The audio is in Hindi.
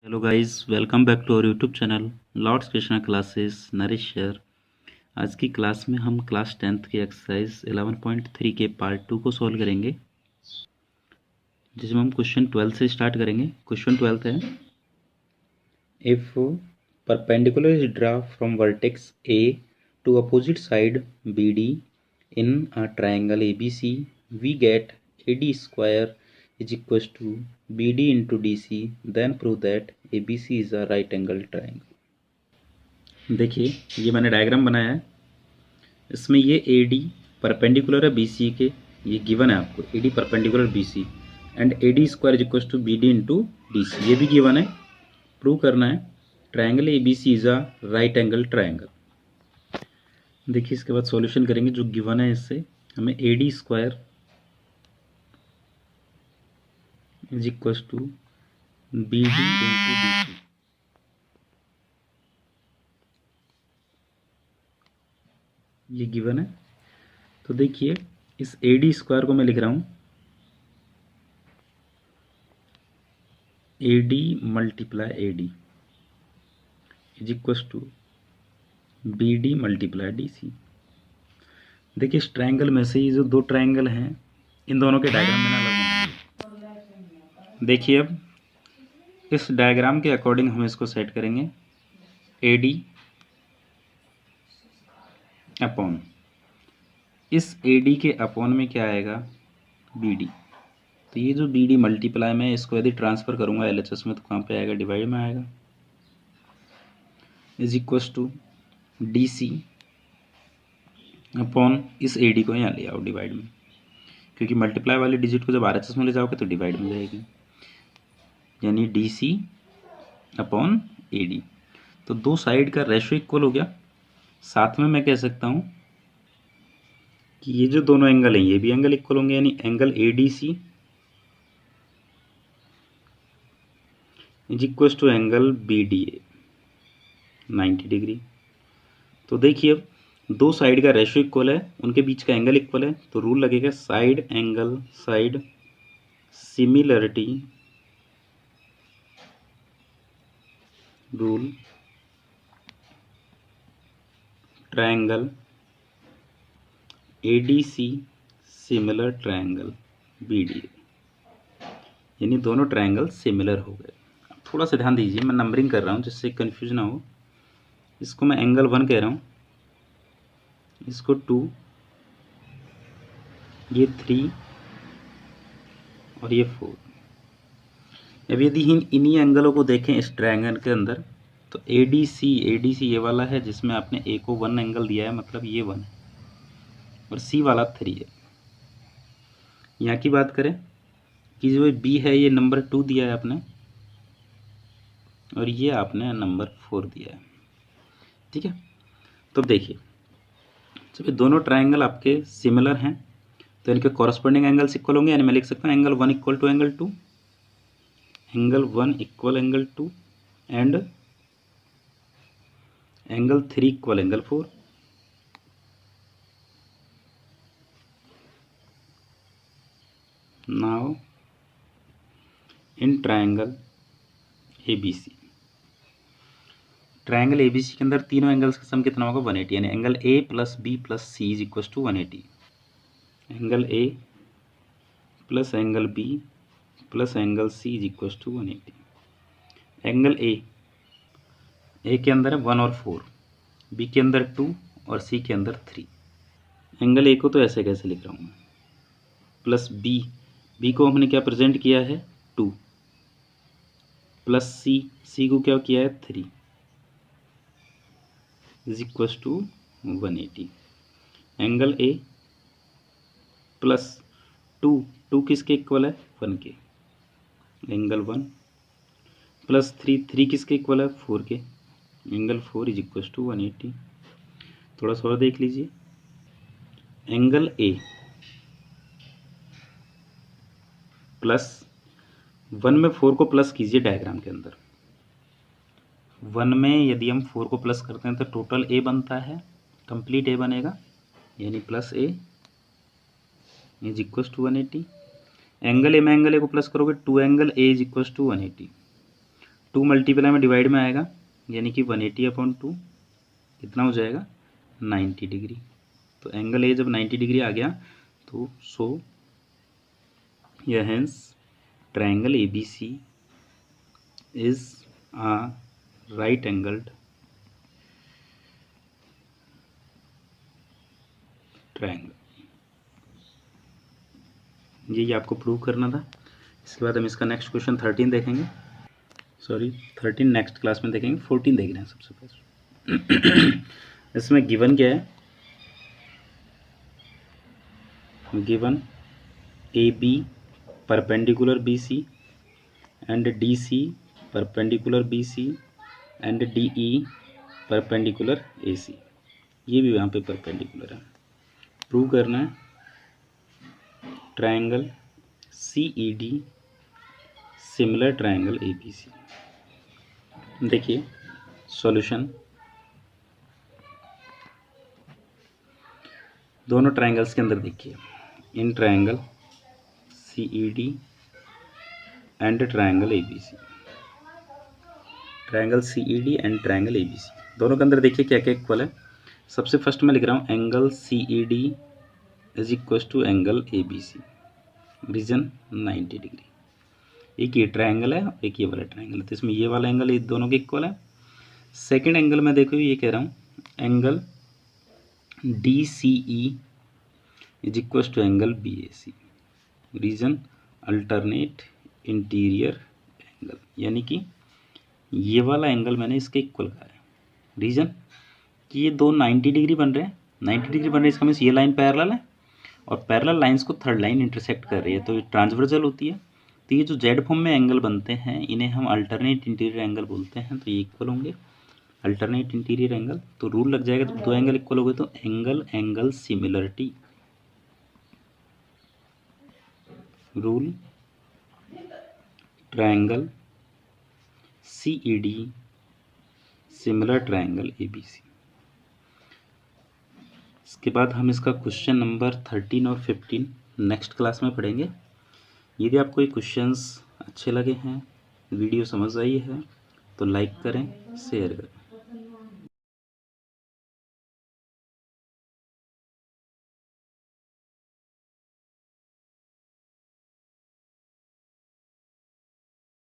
Hello guys, welcome back to our YouTube channel lords Krishna classes Naresh sir. आज की क्लास में हम क्लास 10th की एक्सरसाइज 11.3 के पार्ट 2 को सॉल्व करेंगे, जिसमें हम क्वेश्चन 12 से स्टार्ट करेंगे। क्वेश्चन 12 है, if perpendicular is draw from vertex A to opposite side B D in a triangle A B C we get A D square is equal to B D into D C, then prove that A B C is a right angle triangle. देखिए, ये मैंने डायग्राम बनाया है। इसमें ये ए डी परपेंडिकुलर है बी सी के, ये गिवन है आपको, A D perpendicular B C and A D square is equal to B D into D C, ये भी गिवन है। प्रूव करना है triangle A B C is a right angle triangle. देखिए, इसके बाद सॉल्यूशन करेंगे जो गिवन है। इससे हमें A D square is equal to B D into D C, ये गिवन है। तो देखिए, इस ए डी स्क्वायर को मैं लिख रहा हूं A D multiply A D is equal to B D multiply D C. देखिए, इस ट्रायंगल में से ये जो दो ट्रायंगल हैं, इन दोनों के डायग्राम मैंने अलग बनाए। देखिए, अब इस डायग्राम के अकॉर्डिंग हम इसको सेट करेंगे। ए डी अपॉन, इस ए डी के अपॉन में क्या आएगा, बी डी। तो ये जो बी डी मल्टीप्लाई में इसको यदि ट्रांसफर करूंगा एल एच एस में, तो कहाँ पे आएगा, डिवाइड में आएगा। Is equal to D C upon इस ए डी को यहाँ ले आओ डिवाइड में, क्योंकि मल्टीप्लाई वाली डिजिट को जब आर एच एस में ले जाओगे तो डिवाइड में जाएगी, यानी D C upon A D. तो दो साइड का रेशियो इक्वल हो गया। साथ में मैं कह सकता हूँ कि ये जो दोनों एंगल हैं ये भी एंगल इक्वल होंगे, यानी angle A D C is equal to angle B D A 90 degree. तो देखिए, अब दो साइड का रेशियो इक्वल है, उनके बीच का एंगल इक्वल है, तो रूल लगेगा side angle side similarity rule triangle A D C similar triangle B D, यानी दोनों ट्रायंगल सिमिलर हो गए। अब थोड़ा सा ध्यान दीजिए, मैं नंबरिंग कर रहा हूँ जिससे कंफ्यूज ना हो। इसको मैं एंगल 1 कह रहा हूँ, इसको 2, ये 3 और ये 4। अब यदि इन्हीं एंगलों को देखें इस ट्रायंगल के अंदर, तो ए डी सी ये वाला है जिसमें आपने ए को 1 एंगल दिया है, मतलब ये 1 है, और सी वाला 3 है। यहाँ की बात करें कि जो बी है ये नंबर 2 दिया है आपने, और ये आपने नंबर 4 दिया है। ठीक है, तो देखिए, जब ये दोनों ट्रायंगल आपके सिमिलर हैं तो इनके कॉरस्पॉन्डिंग एंगल्स इक्वल होंगे, यानी मैं लिख सकता हूँ angle 1 equal to angle 2, angle 1 equal angle 2 and angle 3 equal angle 4। Now in triangle ABC, triangle ABC के अंदर तीनों एंगल्स का सम कितना होगा, 180, यानी angle A plus B plus C is equal to 180। Angle A plus angle B plus angle C is equal to 180। Angle A के अंदर है 1 और 4, B के अंदर 2 और C के अंदर 3। एंगल A को तो ऐसे कैसे लिख रहा हूँ मैं, प्लस B को हमने क्या प्रेजेंट किया है, 2, प्लस C को क्या किया है, 3 is equal to 180। Angle A plus 2 किसके इक्वल है, 1 के, एंगल 1 प्लस 3 किसके इक्वल है, 4 के, एंगल 4 इज इक्वल टू 180। थोड़ा सा और देख लीजिए, एंगल A प्लस 1 में 4 को प्लस कीजिए डायग्राम के अंदर। 1 में यदि हम 4 को प्लस करते हैं तो टोटल A बनता है, कंप्लीट A बनेगा, यानी plus A is equal to 180। Angle A में एंगल A को प्लस करोगे, 2 angle A is equal to 180। 2 multiply में डिवाइड में आएगा, यानी कि 180/2 कितना हो जाएगा 90 डिग्री। तो एंगल ए जब 90 डिग्री आ गया तो सो यह hence triangle ABC is a right angled triangle. ये आपको प्रूव करना था। इसके बाद हम इसका नेक्स्ट क्वेश्चन 13 देखेंगे, सॉरी 13 नेक्स्ट क्लास में देखेंगे, 14 देख रहे हैं सबसे पहले। इसमें गिवन क्या है, given AB perpendicular BC and DC perpendicular BC and DE perpendicular AC। ये भी यहाँ पे परपेंडिकुलर है। प्रूव करना है triangle CED similar triangle ABC। देखिए सॉल्यूशन, दोनों ट्रायंगल्स के अंदर देखिए, in triangle CED and triangle ABC, triangle CED and triangle ABC दोनों के अंदर देखिए क्या क्या इक्वल है। सबसे फर्स्ट मैं लिख रहा हूँ angle CED is equal to angle ABC, reason 90 degree. एक ये ट्रायंगल है, एक ये वाला ट्रायंगल है, तो इसमें ये वाला एंगल ये दोनों के इक्वल है। सेकंड एंगल में देखो ये कह रहा हूँ angle DCE is equal to angle BAC, reason alternate interior angle, यानी कि ये वाला एंगल मैंने इसके इक्वल कहा है। रीजन कि ये दो 90 डिग्री बन रहे हैं, 90 डिग्री बन रहे हैं, इसका मीन्स ये लाइन पैरेलल है और पैरेलल लाइंस को थर्ड लाइन इंटरसेक्ट कर रही है, तो ये ट्रांसवर्सल होती है। तो ये जो जेड फॉर्म में एंगल बनते हैं इन्हें हम अल्टरनेट इंटीरियर एंगल बोलते हैं, तो ये इक्वल होंगे अल्टरनेट इंटीरियर एंगल। तो रूल लग जाएगा, जब दो एंगल इक्वल हो गए तो angle angle similarity, rule triangle CED similar triangle ABC। इसके बाद हम इसका क्वेश्चन नंबर 13 और 15 नेक्स्ट क्लास में पढ़ेंगे। यदि आपको ये क्वेश्चंस अच्छे लगे हैं, वीडियो समझ आई है, तो लाइक करें, शेयर करें।